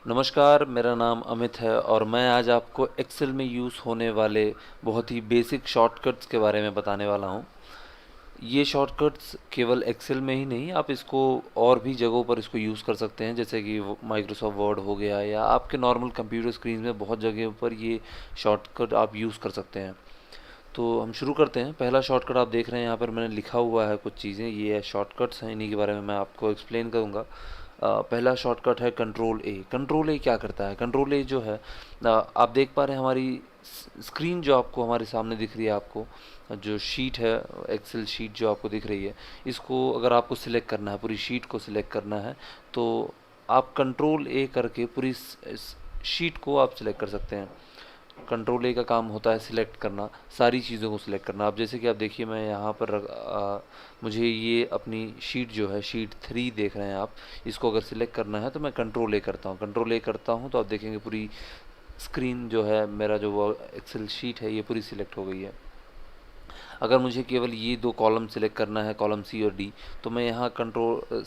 नमस्कार, मेरा नाम अमित है और मैं आज आपको एक्सेल में यूज़ होने वाले बहुत ही बेसिक शॉर्टकट्स के बारे में बताने वाला हूँ। ये शॉर्टकट्स केवल एक्सेल में ही नहीं, आप इसको और भी जगहों पर इसको यूज़ कर सकते हैं, जैसे कि माइक्रोसॉफ्ट वर्ड हो गया या आपके नॉर्मल कंप्यूटर स्क्रीन में बहुत जगह पर ये शॉर्टकट आप यूज़ कर सकते हैं। तो हम शुरू करते हैं। पहला शॉर्टकट आप देख रहे हैं यहाँ पर मैंने लिखा हुआ है कुछ चीज़ें, ये शॉर्टकट्स हैं, इन्हीं के बारे में मैं आपको एक्सप्लेन करूँगा। पहला शॉर्टकट है कंट्रोल ए। कंट्रोल ए क्या करता है? कंट्रोल ए जो है, आप देख पा रहे हैं हमारी स्क्रीन जो आपको हमारे सामने दिख रही है, आपको जो शीट है, एक्सेल शीट जो आपको दिख रही है, इसको अगर आपको सिलेक्ट करना है, पूरी शीट को सिलेक्ट करना है, तो आप कंट्रोल ए करके पूरी शीट को आप सिलेक्ट कर सकते हैं। कंट्रोल ए का काम होता है सिलेक्ट करना, सारी चीज़ों को सिलेक्ट करना। अब जैसे कि आप देखिए, मैं यहाँ पर मुझे ये अपनी शीट जो है, शीट 3 देख रहे हैं आप, इसको अगर सिलेक्ट करना है तो मैं कंट्रोल ए करता हूँ। कंट्रोल ए करता हूँ तो आप देखेंगे पूरी स्क्रीन जो है, मेरा जो वो एक्सेल शीट है, ये पूरी सिलेक्ट हो गई है। अगर मुझे केवल ये दो कॉलम सिलेक्ट करना है, कॉलम सी और डी, तो मैं यहाँ कंट्रोल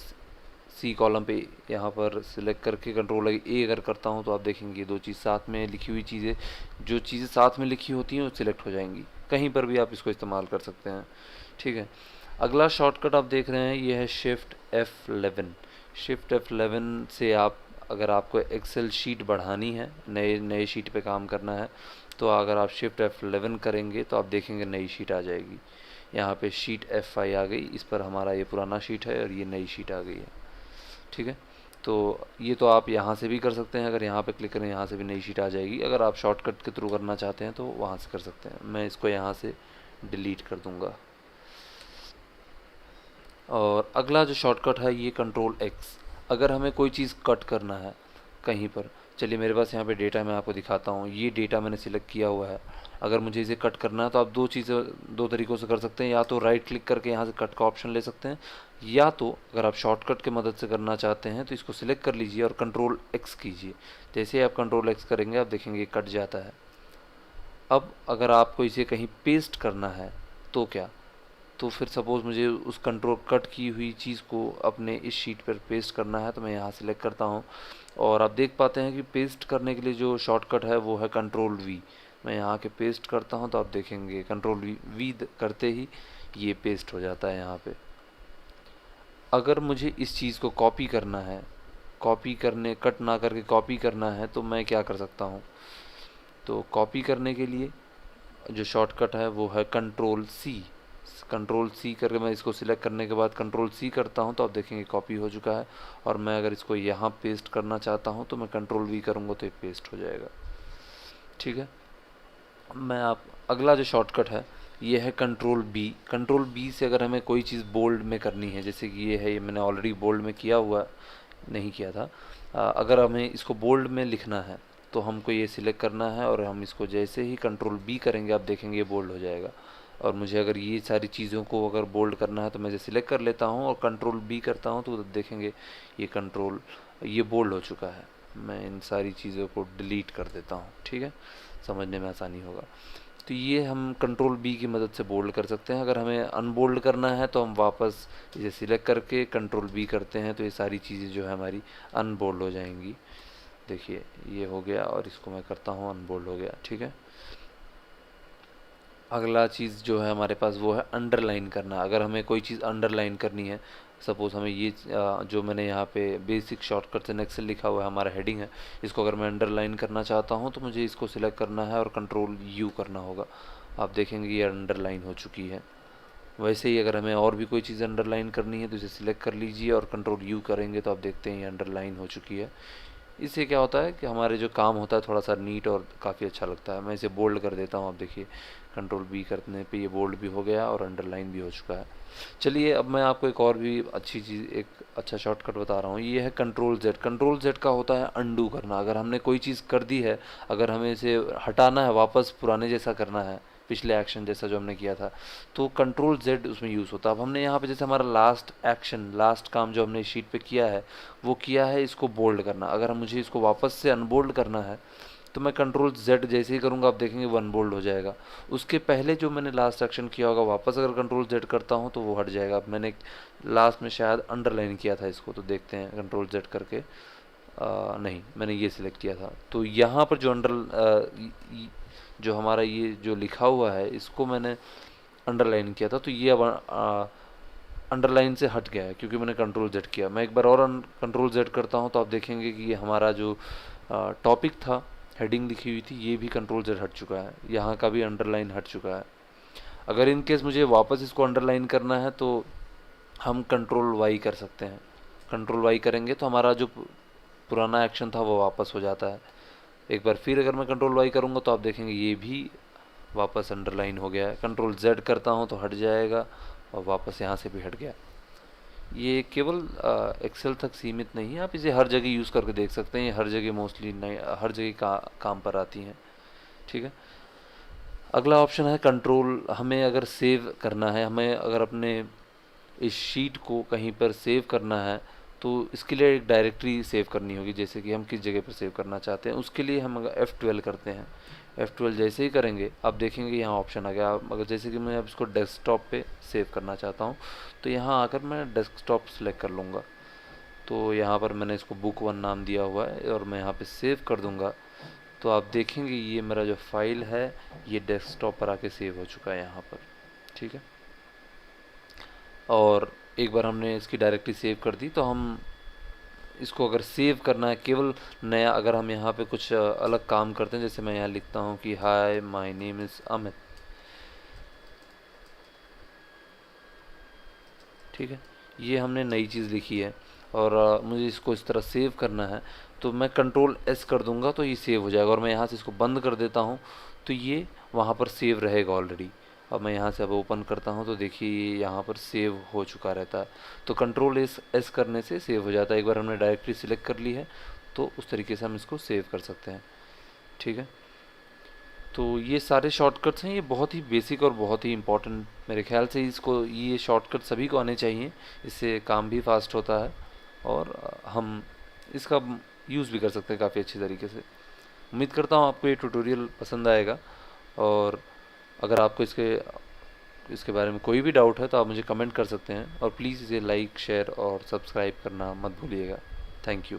सी कॉलम पे यहाँ पर सिलेक्ट करके कंट्रोल ए अगर करता हूँ तो आप देखेंगे दो चीज़ साथ में लिखी हुई चीज़ें, जो चीज़ें साथ में लिखी होती हैं वो सिलेक्ट हो जाएंगी। कहीं पर भी आप इसको इस्तेमाल कर सकते हैं, ठीक है। अगला शॉर्टकट आप देख रहे हैं, ये है शिफ्ट F11। शिफ्ट F11 से आप, अगर आपको एक्सेल शीट बढ़ानी है, नए नए शीट पे काम करना है, तो अगर आप शिफ्ट F11 करेंगे तो आप देखेंगे नई शीट आ जाएगी। यहाँ पे शीट F5 आ गई, इस पर हमारा ये पुराना शीट है और ये नई शीट आ गई है, ठीक है। तो ये तो आप यहाँ से भी कर सकते हैं, अगर यहाँ पे क्लिक करें यहाँ से भी नई शीट आ जाएगी। अगर आप शॉर्टकट के थ्रू करना चाहते हैं तो वहाँ से कर सकते हैं। मैं इसको यहाँ से डिलीट कर दूँगा। और अगला जो शॉर्टकट है, ये कंट्रोल एक्स। अगर हमें कोई चीज़ कट करना है कहीं पर, चलिए मेरे पास यहाँ पे डेटा मैं आपको दिखाता हूँ। ये डेटा मैंने सिलेक्ट किया हुआ है। अगर मुझे इसे कट करना है तो आप दो तरीक़ों से कर सकते हैं। या तो राइट क्लिक करके यहाँ से कट का ऑप्शन ले सकते हैं, या तो अगर आप शॉर्टकट की मदद से करना चाहते हैं तो इसको सिलेक्ट कर लीजिए और कंट्रोल एक्स कीजिए। जैसे ही आप कंट्रोल एक्स करेंगे आप देखेंगे कट जाता है। अब अगर आपको इसे कहीं पेस्ट करना है तो क्या, तो फिर सपोज़ मुझे उस कंट्रोल कट की हुई चीज़ को अपने इस शीट पर पेस्ट करना है, तो मैं यहाँ सेलेक्ट करता हूँ और आप देख पाते हैं कि पेस्ट करने के लिए जो शॉर्टकट है वो है कंट्रोल वी। मैं यहाँ के पेस्ट करता हूँ तो आप देखेंगे कंट्रोल वी करते ही ये पेस्ट हो जाता है यहाँ पे। अगर मुझे इस चीज़ को कॉपी करना है, कॉपी करने, कट ना करके कॉपी करना है, तो मैं क्या कर सकता हूँ? तो कॉपी करने के लिए जो शॉर्टकट है वो है कंट्रोल सी। कंट्रोल सी करके मैं इसको सिलेक्ट करने के बाद कंट्रोल सी करता हूं तो आप देखेंगे कॉपी हो चुका है। और मैं अगर इसको यहाँ पेस्ट करना चाहता हूं तो मैं कंट्रोल वी करूँगा तो ये पेस्ट हो जाएगा, ठीक है। मैं आप अगला जो शॉर्टकट है ये है कंट्रोल बी। कंट्रोल बी से अगर हमें कोई चीज़ बोल्ड में करनी है, जैसे कि ये है, ये मैंने ऑलरेडी बोल्ड में किया हुआ नहीं किया था। अगर हमें इसको बोल्ड में लिखना है तो हमको ये सिलेक्ट करना है और हम इसको जैसे ही कंट्रोल बी करेंगे आप देखेंगे ये बोल्ड हो जाएगा। और मुझे अगर ये सारी चीज़ों को अगर बोल्ड करना है तो मैं इसे सिलेक्ट कर लेता हूँ और कंट्रोल बी करता हूँ तो देखेंगे ये बोल्ड हो चुका है। मैं इन सारी चीज़ों को डिलीट कर देता हूँ, ठीक है, समझने में आसानी होगा। तो ये हम कंट्रोल बी की मदद से बोल्ड कर सकते हैं। अगर हमें अनबोल्ड करना है तो हम वापस इसे सिलेक्ट करके कंट्रोल बी करते हैं तो ये सारी चीज़ें जो है हमारी अनबोल्ड हो जाएंगी। देखिए ये हो गया और इसको मैं करता हूँ अनबोल्ड हो गया, ठीक है। अगला चीज़ जो है हमारे पास वो है अंडरलाइन करना। अगर हमें कोई चीज़ अंडरलाइन करनी है, सपोज़ हमें ये जो मैंने यहाँ पे बेसिक शॉर्टकट इन एक्सेल लिखा हुआ है, हमारा हेडिंग है, इसको अगर मैं अंडरलाइन करना चाहता हूँ तो मुझे इसको सिलेक्ट करना है और कंट्रोल यू करना होगा। आप देखेंगे ये अंडरलाइन हो चुकी है। वैसे ही अगर हमें और भी कोई चीज़ अंडरलाइन करनी है तो इसे सिलेक्ट कर लीजिए और कंट्रोल यू करेंगे तो आप देखते हैं ये अंडरलाइन हो चुकी है। इससे क्या होता है कि हमारे जो काम होता है थोड़ा सा नीट और काफ़ी अच्छा लगता है। मैं इसे बोल्ड कर देता हूँ, आप देखिए कंट्रोल बी करने पे ये बोल्ड भी हो गया और अंडरलाइन भी हो चुका है। चलिए अब मैं आपको एक और भी अच्छी चीज़, एक अच्छा शॉर्टकट बता रहा हूँ। ये है कंट्रोल जेड। कंट्रोल जेड का होता है अंडू करना। अगर हमने कोई चीज़ कर दी है, अगर हमें इसे हटाना है, वापस पुराने जैसा करना है, पिछले एक्शन जैसा जो हमने किया था, तो कंट्रोल जेड उसमें यूज़ होता है। अब हमने यहाँ पे जैसे हमारा लास्ट एक्शन, लास्ट काम जो हमने शीट पे किया है वो किया है इसको बोल्ड करना। अगर मुझे इसको वापस से अनबोल्ड करना है तो मैं कंट्रोल जेड जैसे ही करूँगा आप देखेंगे वो अनबोल्ड हो जाएगा। उसके पहले जो मैंने लास्ट एक्शन किया होगा वापस अगर कंट्रोल जेड करता हूँ तो वो हट जाएगा। अब मैंने लास्ट में शायद अंडरलाइन किया था इसको, तो देखते हैं कंट्रोल जेड करके नहीं, मैंने ये सिलेक्ट किया था। तो यहाँ पर जो जो हमारा ये जो लिखा हुआ है इसको मैंने अंडरलाइन किया था, तो ये अब अंडरलाइन से हट गया है क्योंकि मैंने कंट्रोल जेड किया। मैं एक बार और कंट्रोल जेड करता हूँ तो आप देखेंगे कि ये हमारा जो टॉपिक था, हेडिंग लिखी हुई थी, ये भी कंट्रोल जेड हट चुका है, यहाँ का भी अंडरलाइन हट चुका है। अगर इन केस मुझे वापस इसको अंडरलाइन करना है तो हम कंट्रोल वाई कर सकते हैं। कंट्रोल वाई करेंगे तो हमारा जो पुराना एक्शन था वो वापस हो जाता है। एक बार फिर अगर मैं कंट्रोल वाई करूँगा तो आप देखेंगे ये भी वापस अंडरलाइन हो गया है। कंट्रोल जेड करता हूँ तो हट जाएगा और वापस यहाँ से भी हट गया। ये केवल एक्सेल तक सीमित नहीं है, आप इसे हर जगह यूज़ करके देख सकते हैं। ये हर जगह मोस्टली नहीं, हर जगह काम पर आती हैं। ठीक है। अगला ऑप्शन है कंट्रोल। हमें अगर सेव करना है, हमें अगर अपने इस शीट को कहीं पर सेव करना है तो इसके लिए एक डायरेक्टरी सेव करनी होगी, जैसे कि हम किस जगह पर सेव करना चाहते हैं। उसके लिए हम अगर F12 करते हैं, F12 जैसे ही करेंगे आप देखेंगे यहाँ ऑप्शन आ गया। अगर जैसे कि मैं अब इसको डेस्कटॉप पे सेव करना चाहता हूँ तो यहाँ आकर मैं डेस्कटॉप सेलेक्ट कर लूँगा। तो यहाँ पर मैंने इसको बुक 1 नाम दिया हुआ है और मैं यहाँ पे सेव कर दूँगा। तो आप देखेंगे ये मेरा जो फाइल है ये डेस्कटॉप पर आके सेव हो चुका है यहाँ पर। ठीक है। और एक बार हमने इसकी डायरेक्टरी सेव कर दी तो हम इसको अगर सेव करना है केवल नया, अगर हम यहाँ पे कुछ अलग काम करते हैं, जैसे मैं यहाँ लिखता हूँ कि hi my name is Amit. ठीक है, ये हमने नई चीज़ लिखी है और मुझे इसको इस तरह सेव करना है तो मैं कंट्रोल एस कर दूंगा तो ये सेव हो जाएगा। और मैं यहाँ से इसको बंद कर देता हूँ तो ये वहाँ पर सेव रहेगा ऑलरेडी। अब मैं यहाँ से अब ओपन करता हूँ तो देखिए ये यहाँ पर सेव हो चुका रहता है। तो कंट्रोल एस करने से सेव हो जाता है। एक बार हमने डायरेक्टरी सिलेक्ट कर ली है तो उस तरीके से हम इसको सेव कर सकते हैं। ठीक है। तो ये सारे शॉर्टकट्स हैं, ये बहुत ही बेसिक और बहुत ही इम्पोर्टेंट, मेरे ख्याल से इसको ये शॉर्टकट सभी को आने चाहिए। इससे काम भी फास्ट होता है और हम इसका यूज़ भी कर सकते हैं काफ़ी अच्छी तरीके से। उम्मीद करता हूँ आपको ये ट्यूटोरियल पसंद आएगा और अगर आपको इसके बारे में कोई भी डाउट है तो आप मुझे कमेंट कर सकते हैं और प्लीज़ इसे लाइक शेयर और सब्सक्राइब करना मत भूलिएगा। Thank you.